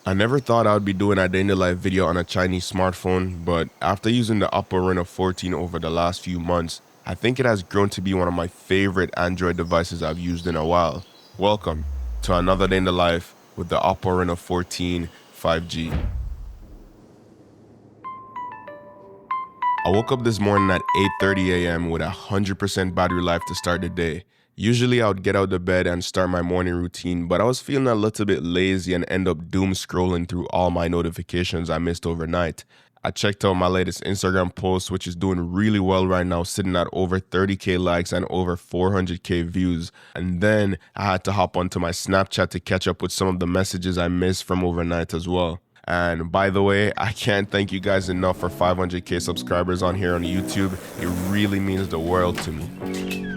I never thought I would be doing a day in the life video on a Chinese smartphone, but after using the OPPO Reno14 over the last few months, I think it has grown to be one of my favorite Android devices I've used in a while. Welcome to another day in the life with the OPPO Reno14 5G. I woke up this morning at 8:30 a.m. with 100% battery life to start the day. Usually I would get out of bed and start my morning routine, but I was feeling a little bit lazy and end up doom scrolling through all my notifications I missed overnight. I checked out my latest Instagram post, which is doing really well right now, sitting at over 30k likes and over 400k views. And then I had to hop onto my Snapchat to catch up with some of the messages I missed from overnight as well. And by the way, I can't thank you guys enough for 500k subscribers on here on YouTube. It really means the world to me.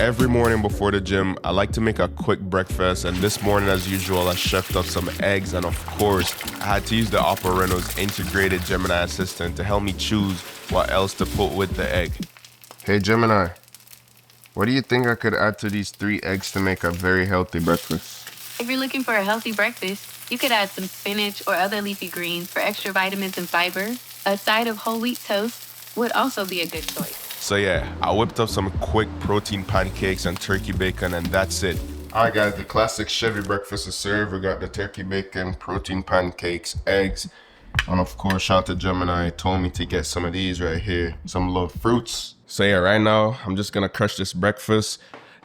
Every morning before the gym, I like to make a quick breakfast, and this morning as usual I chefed up some eggs, and of course I had to use the OPPO Reno's integrated Gemini assistant to help me choose what else to put with the egg. Hey Gemini, what do you think I could add to these 3 eggs to make a very healthy breakfast? If you're looking for a healthy breakfast, you could add some spinach or other leafy greens for extra vitamins and fiber. A side of whole wheat toast would also be a good choice. So yeah, I whipped up some quick protein pancakes and turkey bacon, and that's it. Alright guys, the classic Chevy breakfast is served. We got the turkey bacon, protein pancakes, eggs, and of course shout out to Gemini, told me to get some of these right here, some little fruits. So yeah, right now I'm just gonna crush this breakfast.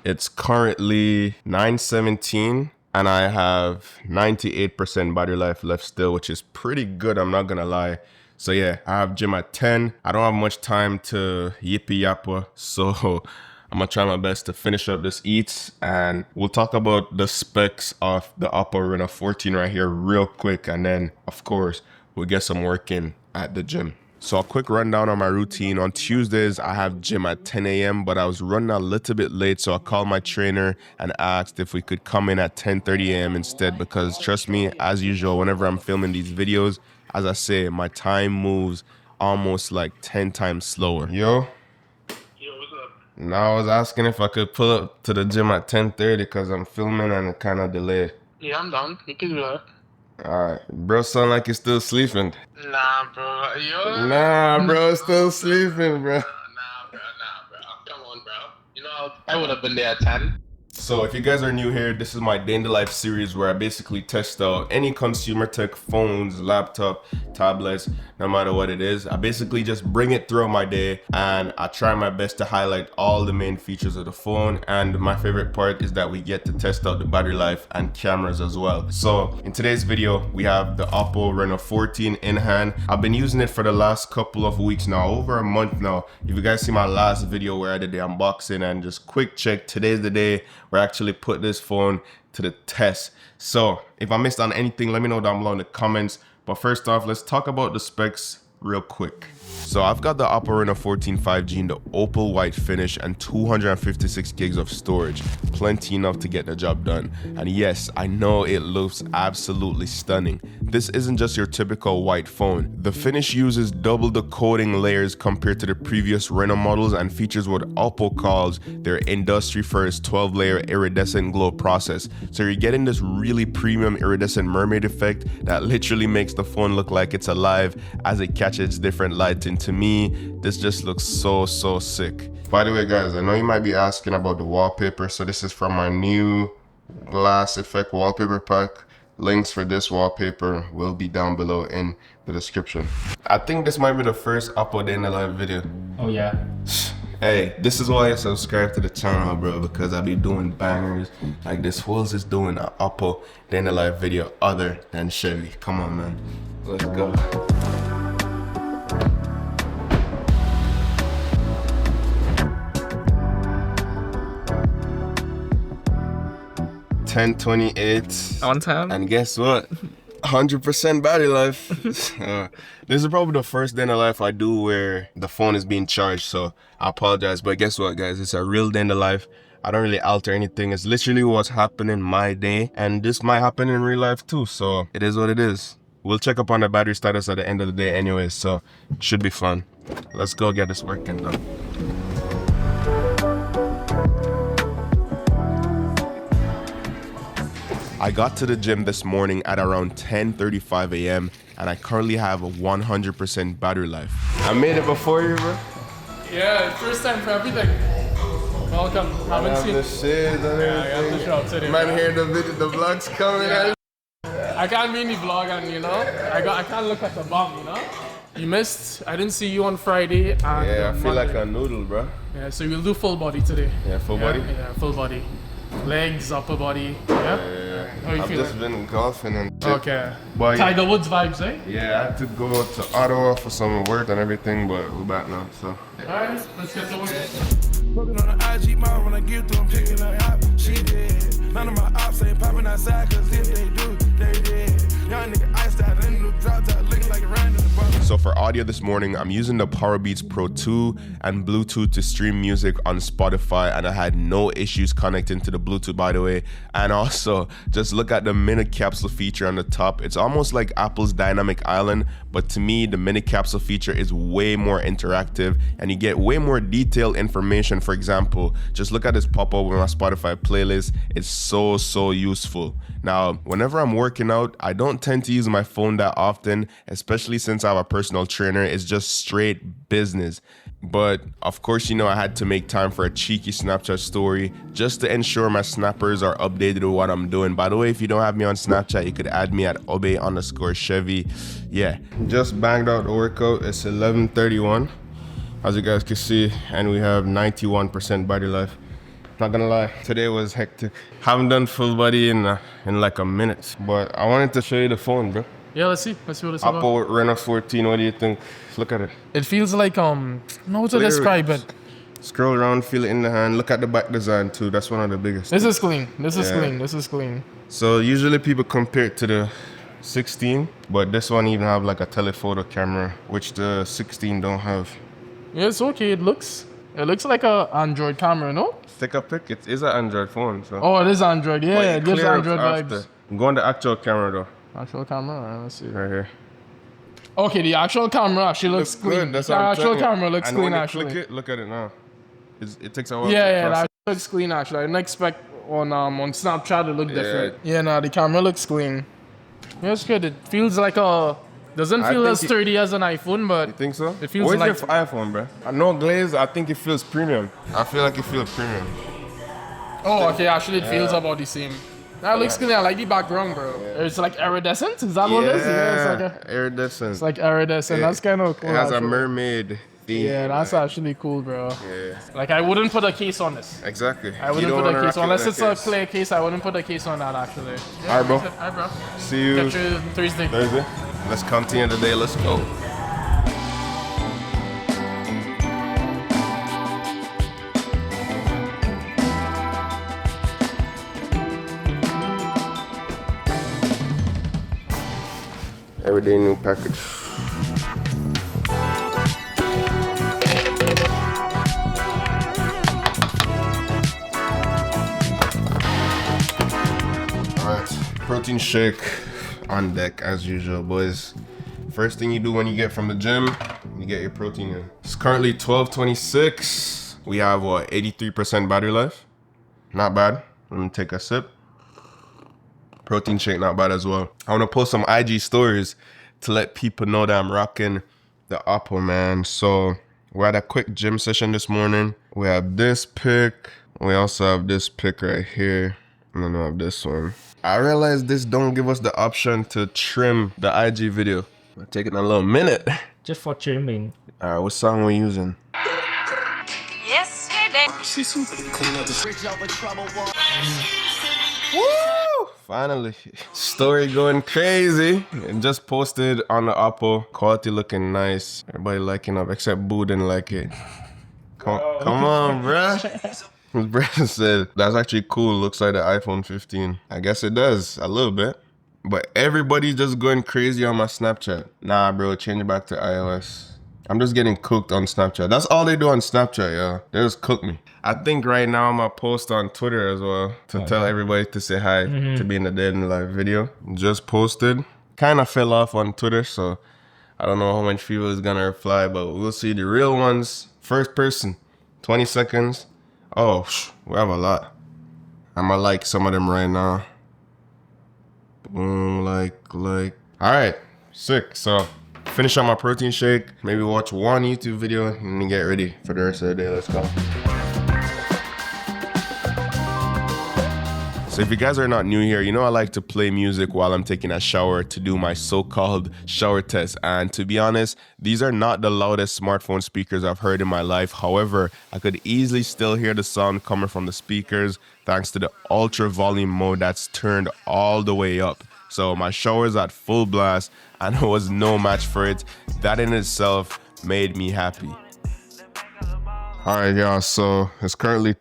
It's currently 9:17 and I have 98% battery life left still, which is pretty good, I'm not gonna lie. So yeah, I have gym at 10. I don't have much time to yippee yappa, so I'm gonna try my best to finish up this eats, and we'll talk about the specs of the OPPO Reno14 right here real quick, and then of course we'll get some work in at the gym. So a quick rundown on my routine. On Tuesdays, I have gym at 10 a.m., but I was running a little bit late, so I called my trainer and asked if we could come in at 10:30 a.m. instead, because trust me, as usual, whenever I'm filming these videos, as I say, my time moves almost like 10 times slower. Yo, What's up? now I was asking if I could pull up to the gym at 10:30 because I'm filming and it kind of delayed. Yeah, I'm done. You can do that. Alright, bro, sound like you're still sleeping. Nah, bro. Yo. Nah, bro, still sleeping, bro. Nah, bro. Come on, bro. You know, I would have been there at 10. So if you guys are new here, this is my Day in the Life series where I basically test out any consumer tech, phones, laptop, tablets, no matter what it is. I basically just bring it throughout my day and I try my best to highlight all the main features of the phone. And my favorite part is that we get to test out the battery life and cameras as well. So in today's video, we have the OPPO Reno14 in hand. I've been using it for the last couple of weeks now, over a month now. If you guys see my last video where I did the unboxing and just quick check, today's the day where I actually put this phone to the test. So if I missed on anything, let me know down below in the comments. But first off, let's talk about the specs real quick. So I've got the OPPO Reno14 5G in the opal white finish and 256 gigs of storage, plenty enough to get the job done. And yes, I know it looks absolutely stunning. This isn't just your typical white phone. The finish uses double the coating layers compared to the previous Reno models and features what OPPO calls their industry first 12-layer iridescent glow process. So you're getting this really premium iridescent mermaid effect that literally makes the phone look like it's alive as it catches different light. And to me, this just looks so sick. By the way guys, I know you might be asking about the wallpaper. So this is from my new glass effect wallpaper pack. Links for this wallpaper will be down below in the description. I think this might be the first OPPO Day in the Life video. Oh yeah. Hey, this is why I subscribe to the channel, bro, because I be doing bangers like this. Who else is doing an OPPO Day in the Life video other than Chevy? Come on, man. Let's go. $10.28 On time. and guess what? 100% battery life. This is probably the first day in the life I do where the phone is being charged, so I apologize, but guess what guys, it's a real day in the life. I don't really alter anything. It's literally what's happening my day, and this might happen in real life too, so it is what it is. We'll check up on the battery status at the end of the day anyways, so it should be fun. Let's go get this working done. I got to the gym this morning at around 10:35 a.m. and I currently have a 100% battery life. I made it before you, bro. Yeah, first time for everything. Welcome. Haven't seen the shit and I got the shot today. Man, hear the vlogs coming. I can't be in the vlog and I can't look at the bomb, You missed. I didn't see you on Friday and Yeah, I on feel Monday. like a noodle, bro. Yeah, so we'll do full body today. Yeah, full body? Yeah, full body. Legs, upper body. Yeah? How you I've feeling? just been golfing and shit. Okay. But Tiger Woods vibes, eh? yeah, I had to go to Ottawa for some work and everything, but we're back now, so. Alright, let's get to work. Fucking on the IG mom when I get to them, picking up hop, she dead. None of my ops ain't popping outside, cause if they do, they dead. Young nigga iced out, then the drop top looking like a round in the bottom. So for audio this morning, I'm using the Powerbeats Pro 2 and Bluetooth to stream music on Spotify, and I had no issues connecting to the Bluetooth, by the way. And also, just look at the minute capsule feature on the top. It's almost like Apple's Dynamic Island, but to me, the minute capsule feature is way more interactive and you get way more detailed information. For example, just look at this pop-up with my Spotify playlist. It's so useful. Now, whenever I'm working out, I don't tend to use my phone that often, especially since I have a personal trainer. It's just straight business. But of course, I had to make time for a cheeky Snapchat story just to ensure my snappers are updated with what I'm doing. By the way, if you don't have me on Snapchat, you could add me at obey_Chevy. Yeah, just banged out the workout. It's 11:31, as you guys can see, and we have 91% battery life. Not gonna lie, today was hectic. Haven't done full body in like a minute, but I wanted to show you the phone, bro. Yeah, let's see what it's about. OPPO Reno14, what do you think? Look at it. It feels like, I don't know how to Clear describe it. it. Scroll around, feel it in the hand. Look at the back design too. That's one of the biggest. This is clean. This is Yeah. clean. This is clean. So usually people compare it to the 16, but this one even have like a telephoto camera, which the 16 don't have. Yeah, it's okay. It looks like a Android camera, no? Take a pic. It is an Android phone, so. Oh, it is Android. Yeah, But it gives clear up Android after. vibes. Go on the actual camera though, Actual camera. Alright, let's see. right here. Okay, the actual camera actually looks clean. Good. That's The what I'm actual telling you. camera looks And clean when you actually. click it, look at it now. It takes a while. Yeah, to yeah, process. that looks clean actually. I didn't expect on Snapchat it looked different. Yeah, nah, the camera looks clean. Yeah, it's good. It feels like doesn't I feel think as sturdy as an iPhone, but You think so? It feels Where's like- your iPhone, bro? I know glaze. I think it feels premium. I feel like it feels premium. oh, okay, actually it feels about the same. That looks clean. I like the background, bro. It's like iridescent. Is that what it is? Yeah, iridescent. it's like iridescent. That's kind of cool. It has a actually. mermaid theme. Yeah, that's actually cool, bro. Yeah, Like I wouldn't put a case on this. exactly. I wouldn't You don't put a wanna case rock it unless with it's a a case. clear case. I wouldn't put a case on that actually. Yeah, Alright, bro. Alright, bro. See you Catch you Thursday. Thursday. Let's continue the day. Let's go. Everyday new package. Alright, protein shake on deck as usual, boys. First thing you do when you get from the gym, you get your protein in. It's currently 12:26. We have what, 83% battery life? Not bad. Let me take a sip. Protein shake, not bad as well. I want to post some IG stories to let people know that I'm rocking the OPPO, man. So we're at a quick gym session this morning. We have this pick. We also have this pick right here. And then we have this one. I realized this don't give us the option to trim the IG video. It's taking a little minute. Just for trimming. All right, what song we using? Yesterday. Woo! Finally. Story going crazy. It just posted on the OPPO. Quality looking nice. Everybody liking up except Boo didn't like it. Come on, bruh. His brother said, that's actually cool. Looks like the iPhone 15. I guess it does. A little bit. But everybody's just going crazy on my Snapchat. Nah, bro. Change it back to iOS. I'm just getting cooked on Snapchat. That's all they do on Snapchat, yo. They just cook me. I think right now I'm gonna post on Twitter as well to tell everybody to say hi to be in the Dead in Life video. Just posted. Kind of fell off on Twitter, so I don't know how much people is gonna reply, but we'll see the real ones. First person, 20 seconds. Oh, we have a lot. I'm gonna like some of them right now. Boom, like. All right, sick. So finish up my protein shake. Maybe watch one YouTube video and then get ready for the rest of the day. Let's go. So if you guys are not new here, you know I like to play music while I'm taking a shower to do my so-called shower test. And to be honest, these are not the loudest smartphone speakers I've heard in my life. However, I could easily still hear the sound coming from the speakers thanks to the ultra volume mode that's turned all the way up. So my shower is at full blast and there was no match for it. That in itself made me happy. All right, y'all, so it's currently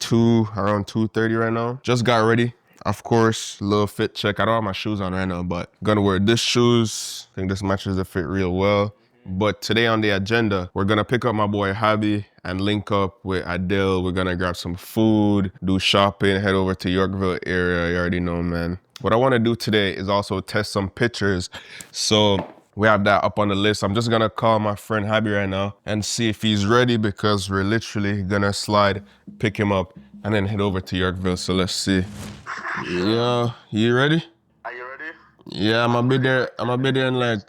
around 2:30 right now. Just got ready. Of course, little fit check. I don't have my shoes on right now, but gonna wear this shoes. I think this matches the fit real well. But today on the agenda, we're gonna pick up my boy Habby and link up with Adele. We're gonna grab some food, do shopping, head over to Yorkville area. You already know, man. What I wanna do today is also test some pictures. So we have that up on the list. I'm just gonna call my friend Habby right now and see if he's ready because we're literally gonna slide, pick him up, and then head over to Yorkville. So let's see. Yeah, you ready? Are you ready? Yeah, I'm gonna be there in like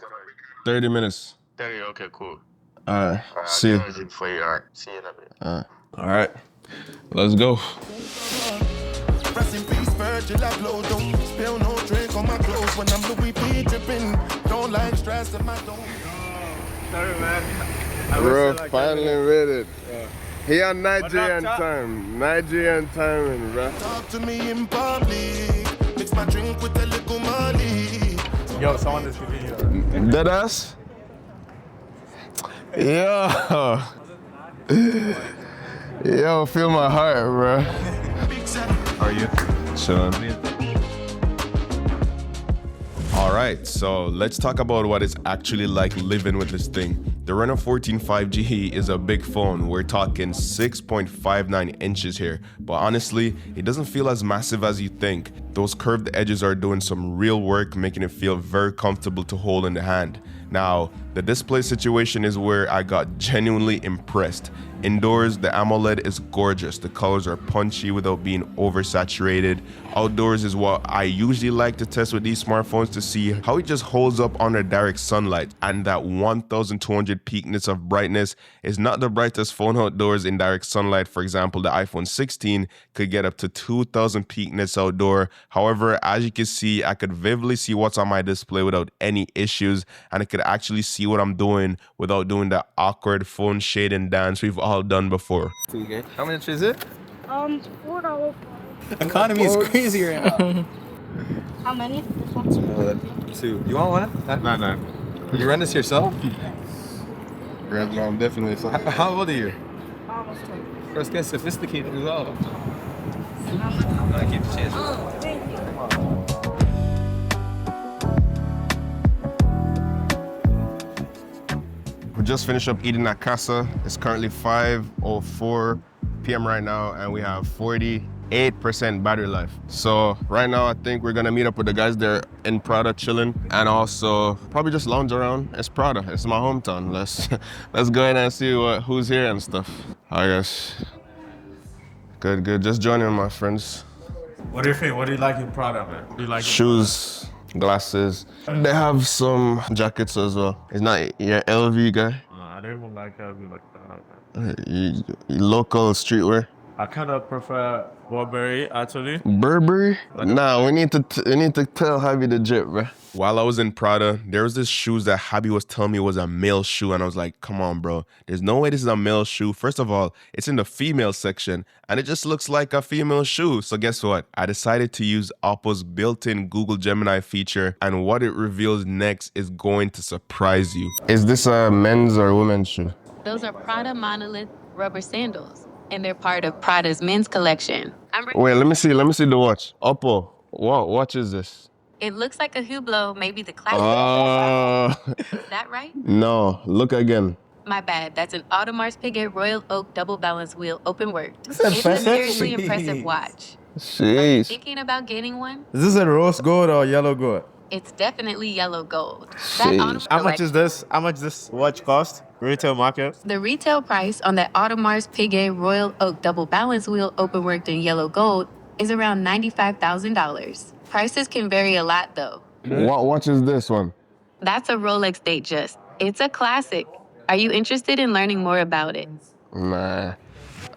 30 minutes. 30, okay, cool. Alright, see you. For you. All right, see you in a bit. Alright, let's go. Rest in peace, Virgil Abloh. Don't spill no drink on my clothes when I'm Louis V dripping. Don't like stress in my dome. Sorry, man. Bro, finally read it. He on Nigerian time. Nigerian timing, bro. Talk to me in public. Mix my drink with a little money. Yo, someone is giving you Dead ass? Yo. Yo, feel my heart, bro. How are you? Chillin'. All right, so let's talk about what it's actually like living with this thing. The Reno14 5G is a big phone. We're talking 6.59 inches here, but honestly, it doesn't feel as massive as you think. Those curved edges are doing some real work, making it feel very comfortable to hold in the hand. Now, the display situation is where I got genuinely impressed. Indoors, the AMOLED is gorgeous. The colors are punchy without being oversaturated. Outdoors is what I usually like to test with these smartphones to see how it just holds up under direct sunlight. And that 1200 peak nits of brightness is not the brightest phone outdoors in direct sunlight. For example, the iPhone 16 could get up to 2000 peak nits outdoor. However, as you can see, I could vividly see what's on my display without any issues, and I could actually see what I'm doing without doing the awkward phone shading dance we've all done before. How much is it? $4. Economy is crazy right now. How many? This one? 2. You want one? Nah. You rent this yourself? I'm definitely. How old are you? Almost 20. First, get sophisticated as well. I keep the chance. Oh, thank you. We just finished up eating at Casa. It's currently 5:04 p.m. right now, and we have 48% battery life. So right now, I think we're gonna meet up with the guys there in Prada chilling, and also probably just lounge around. It's Prada. It's my hometown. Let's go ahead and see who's here and stuff. Hi guys. Good. Just joining my friends. What do you think? What do you like in Prada, man? What do you like? Shoes, glasses. They have some jackets as well. It's not your LV guy. I don't even like having like that. Local streetwear. I kind of prefer Burberry, actually. Burberry? Nah, we need to tell Habby the drip, bro. While I was in Prada, there was this shoes that Habby was telling me was a male shoe, and I was like, come on, bro. There's no way this is a male shoe. First of all, it's in the female section, and it just looks like a female shoe. So guess what? I decided to use OPPO's built-in Google Gemini feature, and what it reveals next is going to surprise you. Is this a men's or women's shoe? Those are Prada Monolith rubber sandals, and they're part of Prada's men's collection. Wait, let me see the watch. OPPO, what watch is this? It looks like a Hublot, maybe the classic. Is that right? No, look again. My bad. That's an Audemars Piguet Royal Oak double balance wheel open work. It's impressive. a seriously impressive watch. Jeez. Thinking about getting one? Is this a rose gold or yellow gold? It's definitely yellow gold. Jeez. How much is this? How much this watch cost? Retail market? The retail price on that Audemars Piguet Royal Oak double balance wheel open worked in yellow gold is around $95,000. Prices can vary a lot though. What watch is this one? That's a Rolex Datejust. It's a classic. Are you interested in learning more about it? Nah.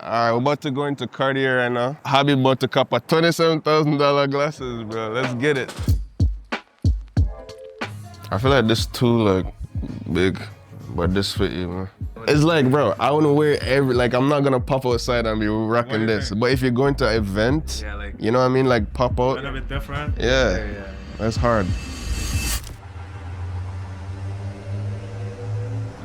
Alright, we're about to go into Cartier right now. Hobby about to cop a $27,000 glasses, bro. Let's get it. I feel like this too like big, but this fit you, man. It's like, bro, I wanna wear I'm not gonna pop outside and be rocking this. But if you're going to an event, Yeah, like, you know what I mean? Like pop out. a little bit different. Yeah, that's hard.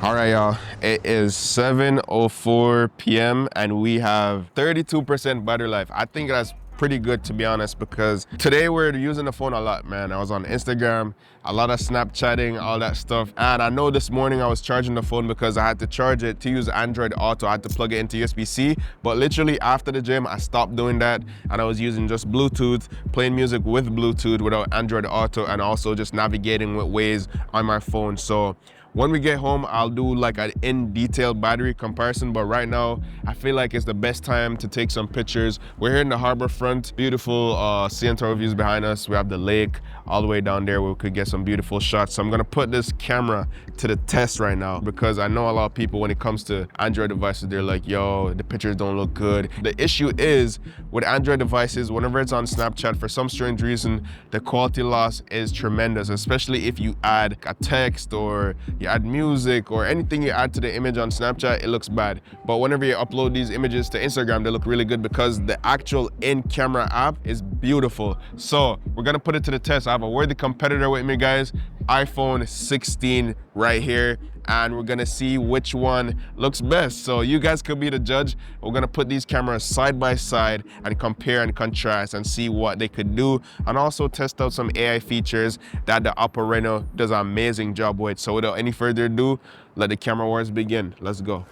All right, y'all. It is 7:04 p.m. and we have 32% battery life. I think that's pretty good, to be honest, because today we're using the phone a lot, man. I was on Instagram, a lot of Snapchatting, all that stuff. And I know this morning I was charging the phone because I had to charge it to use Android Auto. I had to plug it into USB-C, but literally after the gym, I stopped doing that and I was using just Bluetooth, playing music with Bluetooth without Android Auto, and also just navigating with Waze on my phone. So when we get home, I'll do like an in-detail battery comparison, but right now, I feel like it's the best time to take some pictures. We're here in the harbor front, beautiful CN views behind us. We have the lake all the way down there where we could get some beautiful shots. So I'm gonna put this camera to the test right now because I know a lot of people, when it comes to Android devices, they're like, yo, the pictures don't look good. The issue is with Android devices, whenever it's on Snapchat, for some strange reason, the quality loss is tremendous, especially if you add a text or you add music or anything you add to the image on Snapchat, it looks bad. But whenever you upload these images to Instagram, they look really good because the actual in-camera app is beautiful. So we're gonna put it to the test. I have a worthy competitor with me, guys. iPhone 16 right here, and we're gonna see which one looks best. So you guys could be the judge. We're gonna put these cameras side by side and compare and contrast and see what they could do, and also test out some AI features that the OPPO Reno does an amazing job with. So without any further ado, let the camera wars begin. Let's go.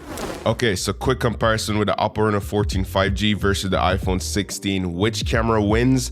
Okay, so quick comparison with the OPPO Reno14 5G versus the iPhone 16. Which camera wins?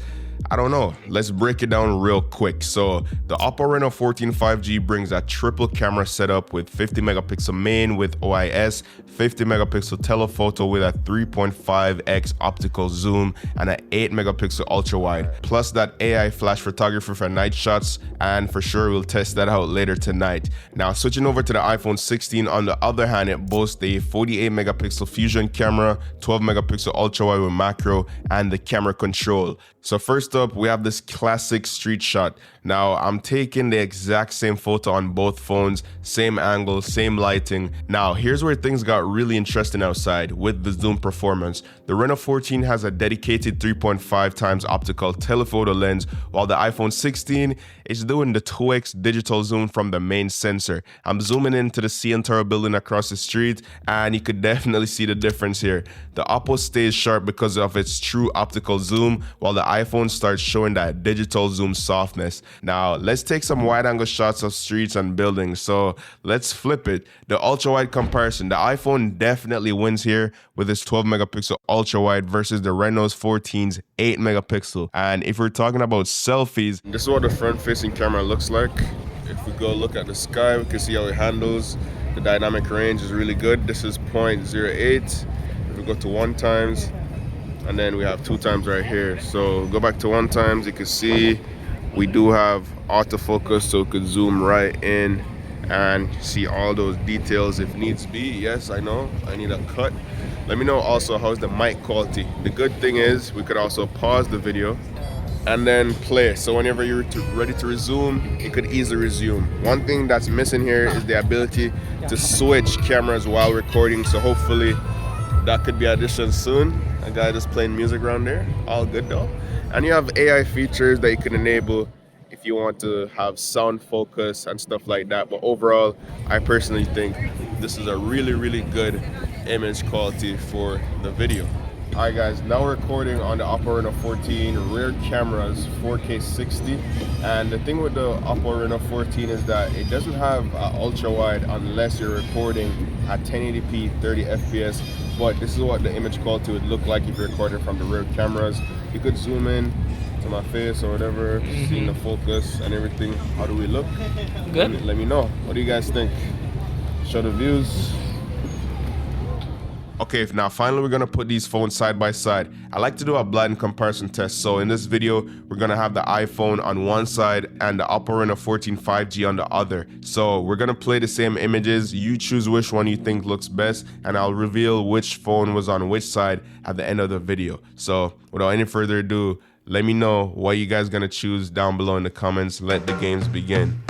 I don't know. Let's break it down real quick. So the OPPO Reno14 5G brings a triple camera setup with 50 megapixel main with OIS, 50 megapixel telephoto with a 3.5x optical zoom, and an 8 megapixel ultra wide, plus that AI flash photography for night shots, and for sure we'll test that out later tonight. Now switching over to the iPhone 16, on the other hand, it boasts a 48 megapixel fusion camera, 12 megapixel ultra wide with macro, and the camera control. So first up, we have this classic street shot. Now I'm taking the exact same photo on both phones, same angle, same lighting. Now here's where things got really interesting outside with the zoom performance. The Reno 14 has a dedicated 3.5 times optical telephoto lens, while the iPhone 16 is doing the 2x digital zoom from the main sensor. I'm zooming into the CN Tower building across the street, and you could definitely see the difference here. The OPPO stays sharp because of its true optical zoom, while the iPhone starts showing that digital zoom softness. Now let's take some wide angle shots of streets and buildings. So let's flip it. The ultra wide comparison, the iPhone definitely wins here with its 12 megapixel ultra wide versus the Reno's 14's 8 megapixel. And if we're talking about selfies, this is what the front facing camera looks like. If we go look at the sky, we can see how it handles. The dynamic range is really good. This is 0.08. If we go to 1 times, and then we have 2 times right here. So go back to 1 times, you can see we do have autofocus, so we could zoom right in and see all those details if needs be. Yes, I know, I need a cut. Let me know also how's the mic quality. The good thing is we could also pause the video and then play. So whenever you're ready to resume, you could easily resume. One thing that's missing here is the ability to switch cameras while recording. So hopefully that could be addition soon. A guy just playing music around there, all good though. And you have AI features that you can enable if you want to have sound focus and stuff like that. But overall, I personally think this is a really, really good image quality for the video. All right guys, now we're recording on the OPPO Reno 14 rear cameras 4K 60, and the thing with the OPPO Reno 14 is that it doesn't have ultra wide unless you're recording at 1080p 30 FPS, but this is what the image quality would look like if you're recording from the rear cameras. You could zoom in to my face or whatever, seeing the focus and everything. How do we look? Good. Let me know. What do you guys think? Show the views. Okay, now finally we're gonna put these phones side by side. I like to do a blind comparison test. So in this video, we're gonna have the iPhone on one side and the OPPO Reno14 5G on the other. So we're gonna play the same images. You choose which one you think looks best, and I'll reveal which phone was on which side at the end of the video. So without any further ado, let me know what you guys gonna choose down below in the comments. Let the games begin.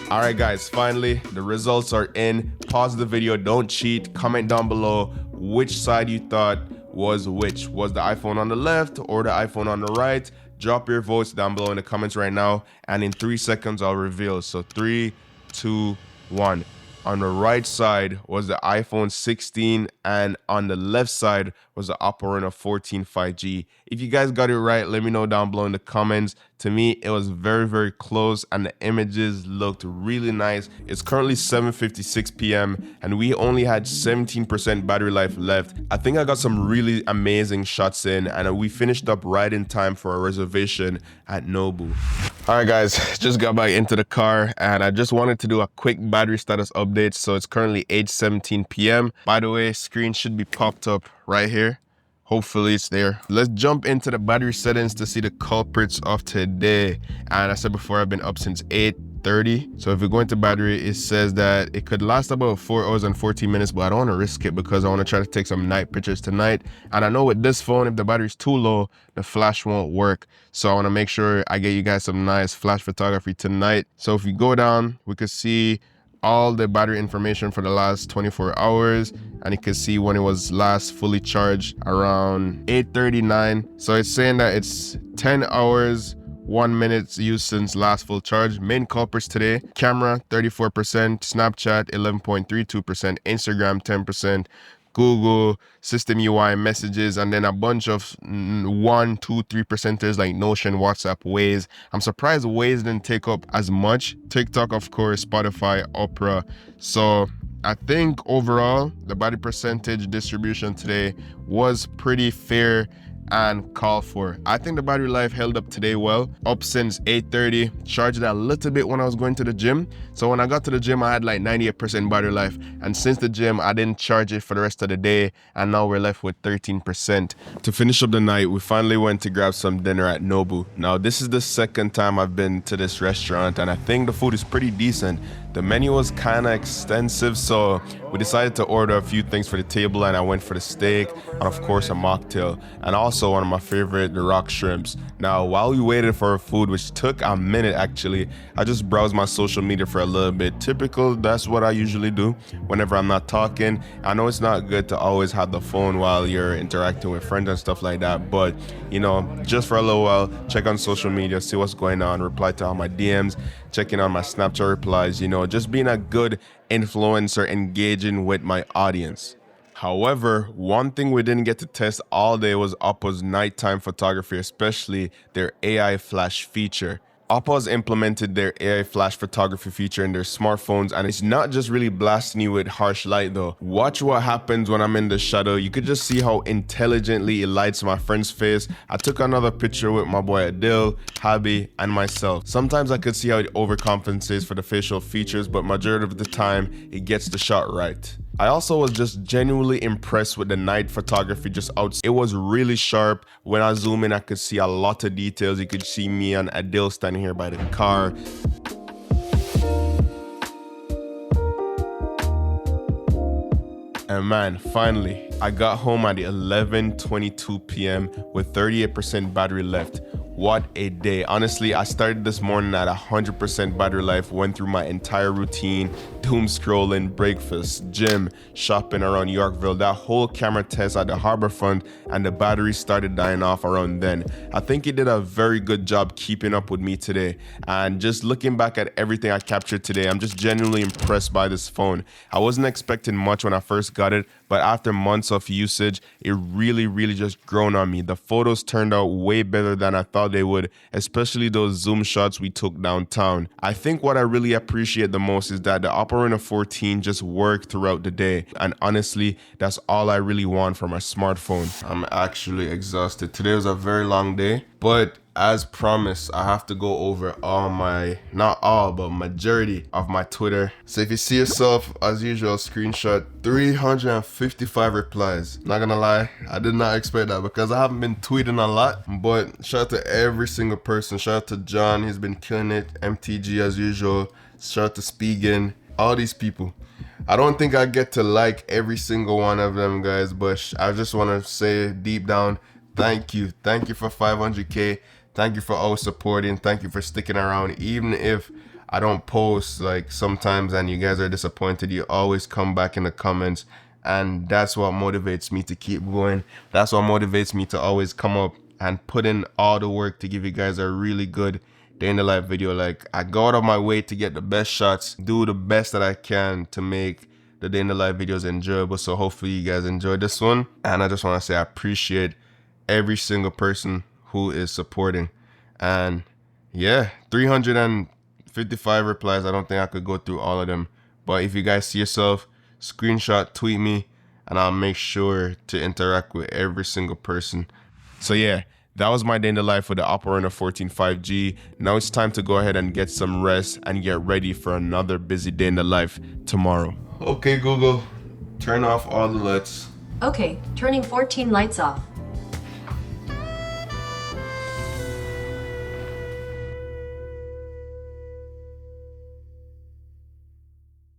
All right, guys, finally, the results are in. Pause the video, don't cheat. Comment down below which side you thought was which. Was the iPhone on the left or the iPhone on the right? Drop your votes down below in the comments right now. And in 3 seconds, I'll reveal. So 3, 2, 1. On the right side was the iPhone 16, and on the left side was the OPPO Reno14 5G. If you guys got it right, let me know down below in the comments. To me, it was very, very close, and the images looked really nice. It's currently 7:56 p.m. and we only had 17% battery life left. I think I got some really amazing shots in, and we finished up right in time for a reservation at Nobu. All right, guys, just got back into the car, and I just wanted to do a quick battery status update. So it's currently 8:17 p.m. By the way, screen should be popped up right here. Hopefully it's there. Let's jump into the battery settings to see the culprits of today. And I said before, I've been up since 8:30. So if we go into battery, it says that it could last about 4 hours and 14 minutes, but I don't want to risk it because I want to try to take some night pictures tonight. And I know with this phone, if the battery's too low, the flash won't work. So I want to make sure I get you guys some nice flash photography tonight. So if we go down, we could see all the battery information for the last 24 hours, and you can see when it was last fully charged around 8:39. So it's saying that it's 10 hours 1 minute use since last full charge. Main culprits today: camera 34%, Snapchat 11.32%, Instagram 10%, Google, System UI, messages, and then a bunch of 1, 2, 3%ers like Notion, WhatsApp, Waze. I'm surprised Waze didn't take up as much. TikTok, of course, Spotify, Opera. So I think overall, the battery percentage distribution today was pretty fair and called for. I think the battery life held up today well, up since 8:30. Charged it a little bit when I was going to the gym. So when I got to the gym, I had like 98% battery life. And since the gym, I didn't charge it for the rest of the day. And now we're left with 13%. To finish up the night, we finally went to grab some dinner at Nobu. Now, this is the second time I've been to this restaurant, and I think the food is pretty decent. The menu was kind of extensive, so we decided to order a few things for the table, and I went for the steak and of course a mocktail, and also one of my favorite, the rock shrimps. Now, while we waited for our food, which took a minute actually, I just browsed my social media for a little bit. Typical, that's what I usually do whenever I'm not talking. I know it's not good to always have the phone while you're interacting with friends and stuff like that, but you know, just for a little while, check on social media, see what's going on, reply to all my DMs, checking on my Snapchat replies, you know, just being a good influencer, engaging with my audience. However, one thing we didn't get to test all day was OPPO's nighttime photography, especially their AI flash feature. OPPO has implemented their AI flash photography feature in their smartphones, and it's not just really blasting you with harsh light though. Watch what happens when I'm in the shadow. You could just see how intelligently it lights my friend's face. I took another picture with my boy Adil, Habi, and myself. Sometimes I could see how it overcompensates for the facial features, but majority of the time, it gets the shot right. I also was just genuinely impressed with the night photography just out. It was really sharp. When I zoom in, I could see a lot of details. You could see me and Adil standing here by the car. And man, finally, I got home at 11:22 p.m. with 38% battery left. What a day. Honestly, I started this morning at 100% battery life, went through my entire routine, doom scrolling, breakfast, gym, shopping around Yorkville, that whole camera test at the Harborfront, and the battery started dying off around then. I think it did a very good job keeping up with me today. And just looking back at everything I captured today, I'm just genuinely impressed by this phone. I wasn't expecting much when I first got it, but after months of usage, it really just grown on me. The photos turned out way better than I thought they would, especially those zoom shots we took downtown. I think what I really appreciate the most is that the OPPO OPPO Reno14 just work throughout the day. And honestly, that's all I really want from my smartphone. I'm actually exhausted. Today was a very long day, but as promised, I have to go over all my, not all, but majority of my Twitter. So if you see yourself, as usual, screenshot 355 replies. Not gonna lie, I did not expect that because I haven't been tweeting a lot, but shout out to every single person. Shout out to John, he's been killing it. MTG as usual. Shout out to Spigen, all these people. I don't think I get to like every single one of them, guys, but I just want to say deep down, thank you. Thank you for 500K. Thank you for always supporting. Thank you for sticking around. Even if I don't post like sometimes and you guys are disappointed, you always come back in the comments. And that's what motivates me to keep going. That's what motivates me to always come up and put in all the work to give you guys a really good day in the life video. Like, I go out of my way to get the best shots, do the best that I can to make the day in the life videos enjoyable. So hopefully you guys enjoyed this one. And I just want to say I appreciate every single person who is supporting. And yeah, 355 replies. I don't think I could go through all of them, but if you guys see yourself, screenshot, tweet me, and I'll make sure to interact with every single person. So yeah, that was my day in the life with the OPPO Reno14 5G. Now it's time to go ahead and get some rest and get ready for another busy day in the life tomorrow. Okay, Google, turn off all the lights. Okay, turning 14 lights off.